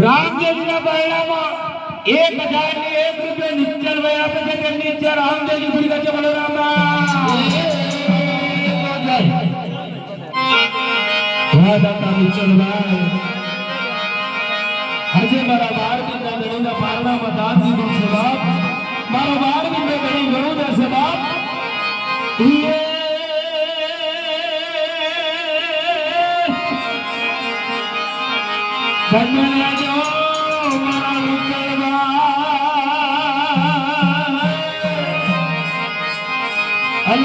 રામદેવજીના બરડામાં 1001 રૂપિયા નિશ્ચલ ભાઈ આપે છે તેમની ઈચ્છા રામદેવજી પૂરી કરશે. બોલો રામ રામ. દાદા નિશ્ચલભાઈ આજે મારા બાળકીના ધણીના પારણામાં દાન દીધું છે બાપ. મારા બાળકીને ધણી ઘણું દેશે બાપ. અલ